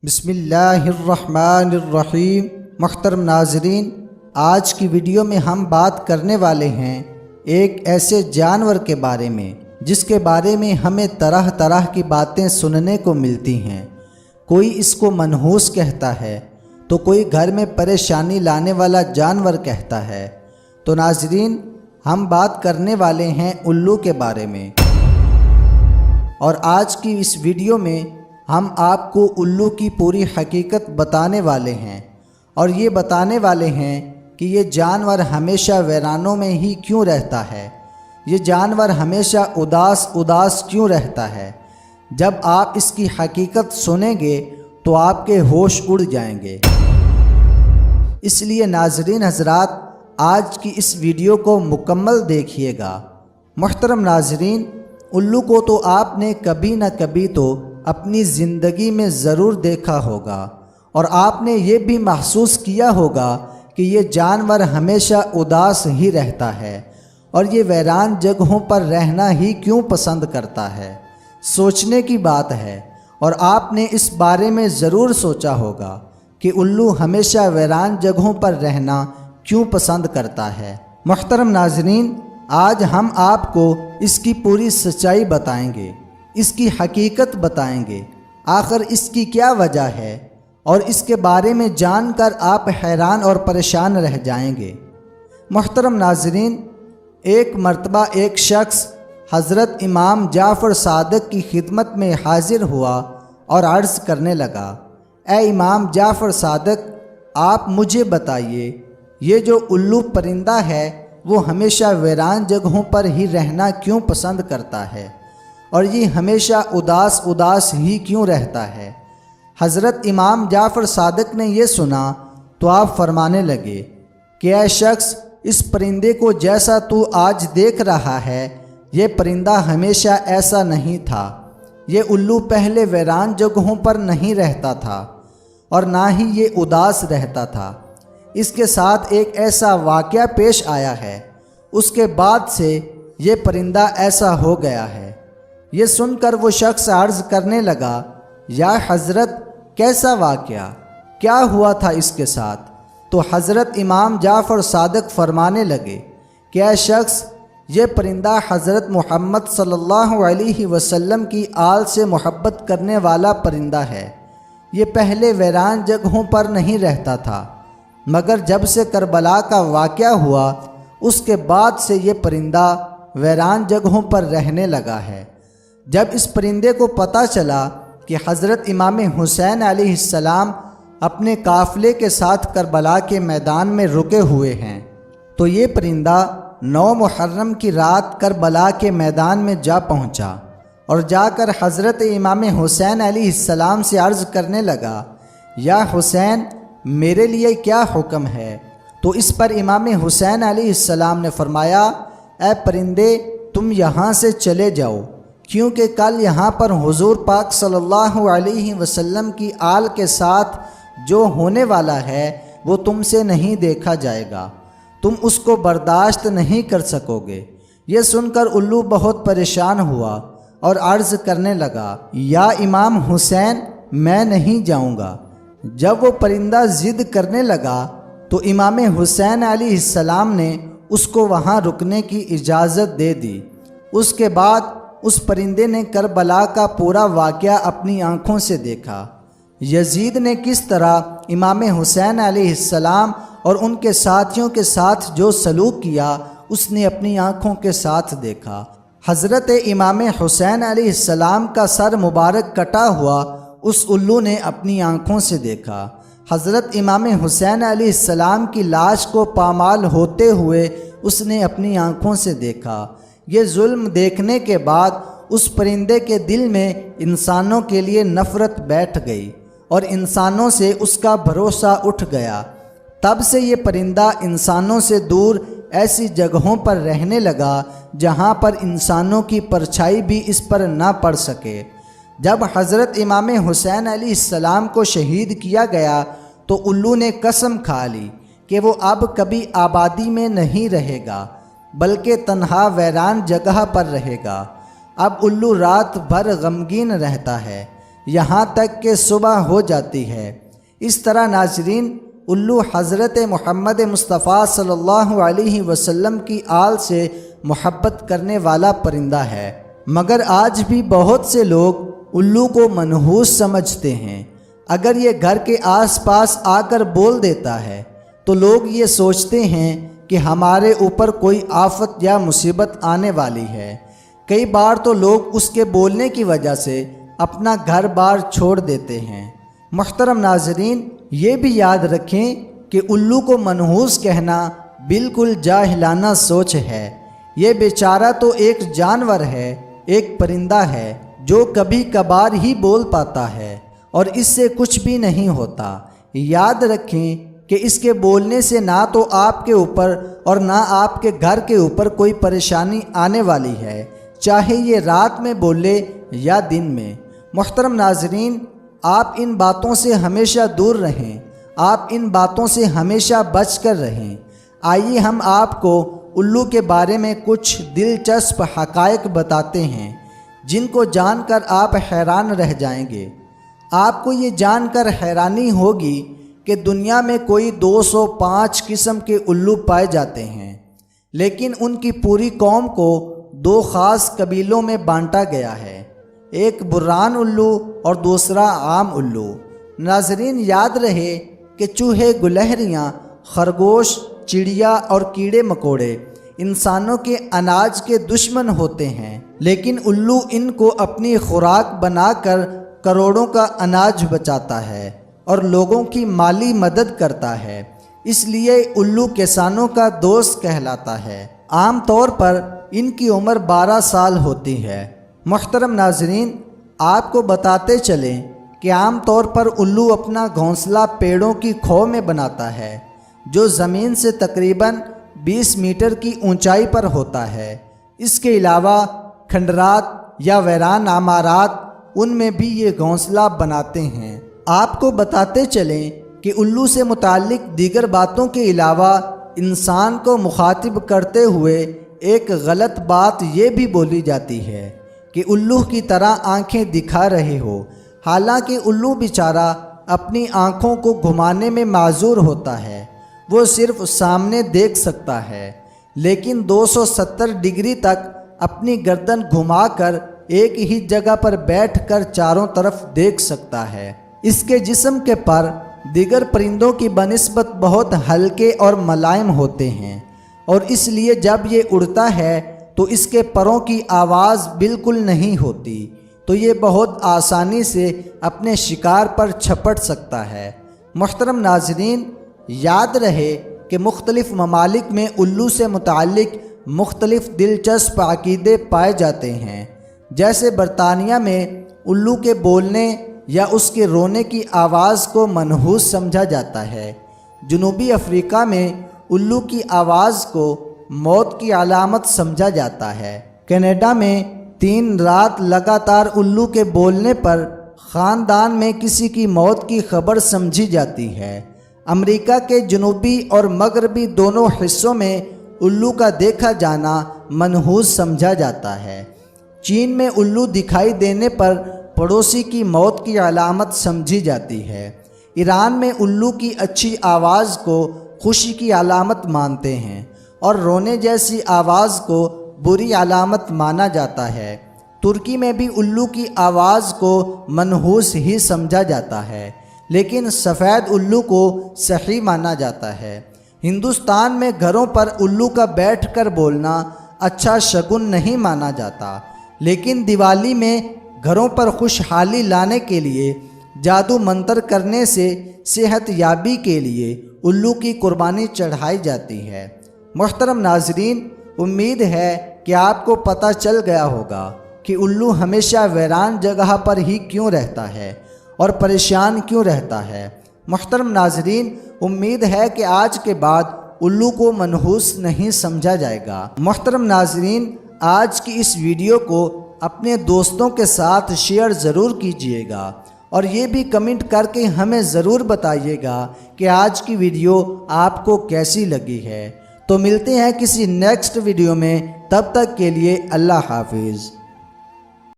بسم اللہ الرحمن الرحیم۔ محترم ناظرین، آج کی ویڈیو میں ہم بات کرنے والے ہیں ایک ایسے جانور کے بارے میں جس کے بارے میں ہمیں طرح طرح کی باتیں سننے کو ملتی ہیں۔ کوئی اس کو منحوس کہتا ہے تو کوئی گھر میں پریشانی لانے والا جانور کہتا ہے۔ تو ناظرین، ہم بات کرنے والے ہیں الو کے بارے میں، اور آج کی اس ویڈیو میں ہم آپ کو الو کی پوری حقیقت بتانے والے ہیں، اور یہ بتانے والے ہیں کہ یہ جانور ہمیشہ ویرانوں میں ہی کیوں رہتا ہے، یہ جانور ہمیشہ اداس کیوں رہتا ہے۔ جب آپ اس کی حقیقت سنیں گے تو آپ کے ہوش اڑ جائیں گے۔ اس لیے ناظرین حضرات، آج کی اس ویڈیو کو مکمل دیکھیے گا۔ محترم ناظرین، الو کو تو آپ نے کبھی نہ کبھی تو اپنی زندگی میں ضرور دیکھا ہوگا، اور آپ نے یہ بھی محسوس کیا ہوگا کہ یہ جانور ہمیشہ اداس ہی رہتا ہے، اور یہ ویران جگہوں پر رہنا ہی کیوں پسند کرتا ہے۔ سوچنے کی بات ہے، اور آپ نے اس بارے میں ضرور سوچا ہوگا کہ الو ہمیشہ ویران جگہوں پر رہنا کیوں پسند کرتا ہے۔ محترم ناظرین، آج ہم آپ کو اس کی پوری سچائی بتائیں گے، اس کی حقیقت بتائیں گے، آخر اس کی کیا وجہ ہے، اور اس کے بارے میں جان کر آپ حیران اور پریشان رہ جائیں گے۔ محترم ناظرین، ایک مرتبہ ایک شخص حضرت امام جعفر صادق کی خدمت میں حاضر ہوا اور عرض کرنے لگا، اے امام جعفر صادق، آپ مجھے بتائیے، یہ جو الو پرندہ ہے وہ ہمیشہ ویران جگہوں پر ہی رہنا کیوں پسند کرتا ہے، اور یہ ہمیشہ اداس ہی کیوں رہتا ہے؟ حضرت امام جعفر صادق نے یہ سنا تو آپ فرمانے لگے کہ اے شخص، اس پرندے کو جیسا تو آج دیکھ رہا ہے، یہ پرندہ ہمیشہ ایسا نہیں تھا۔ یہ الو پہلے ویران جگہوں پر نہیں رہتا تھا، اور نہ ہی یہ اداس رہتا تھا۔ اس کے ساتھ ایک ایسا واقعہ پیش آیا ہے، اس کے بعد سے یہ پرندہ ایسا ہو گیا ہے۔ یہ سن کر وہ شخص عرض کرنے لگا، یا حضرت، کیسا واقعہ، کیا ہوا تھا اس کے ساتھ؟ تو حضرت امام جعفر صادق فرمانے لگے کہ اے شخص، یہ پرندہ حضرت محمد صلی اللہ علیہ وسلم کی آل سے محبت کرنے والا پرندہ ہے۔ یہ پہلے ویران جگہوں پر نہیں رہتا تھا، مگر جب سے کربلا کا واقعہ ہوا اس کے بعد سے یہ پرندہ ویران جگہوں پر رہنے لگا ہے۔ جب اس پرندے کو پتہ چلا کہ حضرت امام حسین علیہ السلام اپنے قافلے کے ساتھ کربلا کے میدان میں رکے ہوئے ہیں، تو یہ پرندہ 9 محرم کی رات کربلا کے میدان میں جا پہنچا، اور جا کر حضرت امام حسین علیہ السلام سے عرض کرنے لگا، یا حسین، میرے لیے کیا حکم ہے؟ تو اس پر امام حسین علیہ السلام نے فرمایا، اے پرندے، تم یہاں سے چلے جاؤ، کیونکہ کل یہاں پر حضور پاک صلی اللہ علیہ وسلم کی آل کے ساتھ جو ہونے والا ہے وہ تم سے نہیں دیکھا جائے گا، تم اس کو برداشت نہیں کر سکو گے۔ یہ سن کر الو بہت پریشان ہوا اور عرض کرنے لگا، یا امام حسین، میں نہیں جاؤں گا۔ جب وہ پرندہ ضد کرنے لگا تو امام حسین علیہ السلام نے اس کو وہاں رکنے کی اجازت دے دی۔ اس کے بعد اس پرندے نے کربلا کا پورا واقعہ اپنی آنکھوں سے دیکھا۔ یزید نے کس طرح امام حسین علیہ السلام اور ان کے ساتھیوں کے ساتھ جو سلوک کیا، اس نے اپنی آنکھوں کے ساتھ دیکھا۔ حضرت امام حسین علیہ السلام کا سر مبارک کٹا ہوا اس الو نے اپنی آنکھوں سے دیکھا۔ حضرت امام حسین علیہ السلام کی لاش کو پامال ہوتے ہوئے اس نے اپنی آنکھوں سے دیکھا۔ یہ ظلم دیکھنے کے بعد اس پرندے کے دل میں انسانوں کے لیے نفرت بیٹھ گئی، اور انسانوں سے اس کا بھروسہ اٹھ گیا۔ تب سے یہ پرندہ انسانوں سے دور ایسی جگہوں پر رہنے لگا جہاں پر انسانوں کی پرچھائی بھی اس پر نہ پڑ سکے۔ جب حضرت امام حسین علیہ السلام کو شہید کیا گیا تو الو نے قسم کھا لی کہ وہ اب کبھی آبادی میں نہیں رہے گا، بلکہ تنہا ویران جگہ پر رہے گا۔ اب الو رات بھر غمگین رہتا ہے، یہاں تک کہ صبح ہو جاتی ہے۔ اس طرح ناظرین، الو حضرت محمد مصطفیٰ صلی اللہ علیہ وسلم کی آل سے محبت کرنے والا پرندہ ہے، مگر آج بھی بہت سے لوگ الو کو منحوس سمجھتے ہیں۔ اگر یہ گھر کے آس پاس آ کر بول دیتا ہے تو لوگ یہ سوچتے ہیں کہ ہمارے اوپر کوئی آفت یا مصیبت آنے والی ہے۔ کئی بار تو لوگ اس کے بولنے کی وجہ سے اپنا گھر بار چھوڑ دیتے ہیں۔ محترم ناظرین، یہ بھی یاد رکھیں کہ الو کو منحوس کہنا بالکل جاہلانہ سوچ ہے۔ یہ بیچارہ تو ایک جانور ہے، ایک پرندہ ہے جو کبھی کبھار ہی بول پاتا ہے اور اس سے کچھ بھی نہیں ہوتا۔ یاد رکھیں کہ اس کے بولنے سے نہ تو آپ کے اوپر اور نہ آپ کے گھر کے اوپر کوئی پریشانی آنے والی ہے، چاہے یہ رات میں بولے یا دن میں۔ محترم ناظرین، آپ ان باتوں سے ہمیشہ دور رہیں، آپ ان باتوں سے ہمیشہ بچ کر رہیں۔ آئیے ہم آپ کو الو کے بارے میں کچھ دلچسپ حقائق بتاتے ہیں جن کو جان کر آپ حیران رہ جائیں گے۔ آپ کو یہ جان کر حیرانی ہوگی کہ دنیا میں کوئی 205 قسم کے الو پائے جاتے ہیں، لیکن ان کی پوری قوم کو 2 خاص قبیلوں میں بانٹا گیا ہے، ایک بران الو اور دوسرا عام الو۔ ناظرین، یاد رہے کہ چوہے، گلہریاں، خرگوش، چڑیا اور کیڑے مکوڑے انسانوں کے اناج کے دشمن ہوتے ہیں، لیکن الو ان کو اپنی خوراک بنا کر کروڑوں کا اناج بچاتا ہے اور لوگوں کی مالی مدد کرتا ہے۔ اس لیے الو کسانوں کا دوست کہلاتا ہے۔ عام طور پر ان کی عمر 12 سال ہوتی ہے۔ محترم ناظرین، آپ کو بتاتے چلیں کہ عام طور پر الو اپنا گھونسلہ پیڑوں کی کھو میں بناتا ہے جو زمین سے تقریباً 20 میٹر کی اونچائی پر ہوتا ہے۔ اس کے علاوہ کھنڈرات یا ویران عمارات، ان میں بھی یہ گھونسلہ بناتے ہیں۔ آپ کو بتاتے چلیں کہ الو سے متعلق دیگر باتوں کے علاوہ انسان کو مخاطب کرتے ہوئے ایک غلط بات یہ بھی بولی جاتی ہے کہ الو کی طرح آنکھیں دکھا رہے ہو، حالانکہ الو بیچارہ اپنی آنکھوں کو گھمانے میں معذور ہوتا ہے۔ وہ صرف سامنے دیکھ سکتا ہے، لیکن 270 ڈگری تک اپنی گردن گھما کر ایک ہی جگہ پر بیٹھ کر چاروں طرف دیکھ سکتا ہے۔ اس کے جسم کے پر دیگر پرندوں کی بنسبت بہت ہلکے اور ملائم ہوتے ہیں، اور اس لیے جب یہ اڑتا ہے تو اس کے پروں کی آواز بالکل نہیں ہوتی، تو یہ بہت آسانی سے اپنے شکار پر چھپٹ سکتا ہے۔ محترم ناظرین، یاد رہے کہ مختلف ممالک میں الو سے متعلق مختلف دلچسپ عقیدے پائے جاتے ہیں۔ جیسے برطانیہ میں الو کے بولنے یا اس کے رونے کی آواز کو منحوس سمجھا جاتا ہے۔ جنوبی افریقہ میں الو کی آواز کو موت کی علامت سمجھا جاتا ہے۔ کینیڈا میں 3 رات لگاتار الو کے بولنے پر خاندان میں کسی کی موت کی خبر سمجھی جاتی ہے۔ امریکہ کے جنوبی اور مغربی دونوں حصوں میں الو کا دیکھا جانا منحوس سمجھا جاتا ہے۔ چین میں الو دکھائی دینے پر پڑوسی کی موت کی علامت سمجھی جاتی ہے۔ ایران میں الو کی اچھی آواز کو خوشی کی علامت مانتے ہیں اور رونے جیسی آواز کو بری علامت مانا جاتا ہے۔ ترکی میں بھی الو کی آواز کو منحوس ہی سمجھا جاتا ہے، لیکن سفید الو کو صحیح مانا جاتا ہے۔ ہندوستان میں گھروں پر الو کا بیٹھ کر بولنا اچھا شگن نہیں مانا جاتا، لیکن دیوالی میں گھروں پر خوشحالی لانے کے لیے جادو منتر کرنے سے صحت یابی کے لیے الو کی قربانی چڑھائی جاتی ہے۔ محترم ناظرین، امید ہے کہ آپ کو پتہ چل گیا ہوگا کہ الو ہمیشہ ویران جگہ پر ہی کیوں رہتا ہے اور پریشان کیوں رہتا ہے۔ محترم ناظرین، امید ہے کہ آج کے بعد الو کو منحوس نہیں سمجھا جائے گا۔ محترم ناظرین، آج کی اس ویڈیو کو اپنے دوستوں کے ساتھ شیئر ضرور کیجئے گا، اور یہ بھی کمنٹ کر کے ہمیں ضرور بتائیے گا کہ آج کی ویڈیو آپ کو کیسی لگی ہے۔ تو ملتے ہیں کسی نیکسٹ ویڈیو میں، تب تک کے لیے اللہ حافظ۔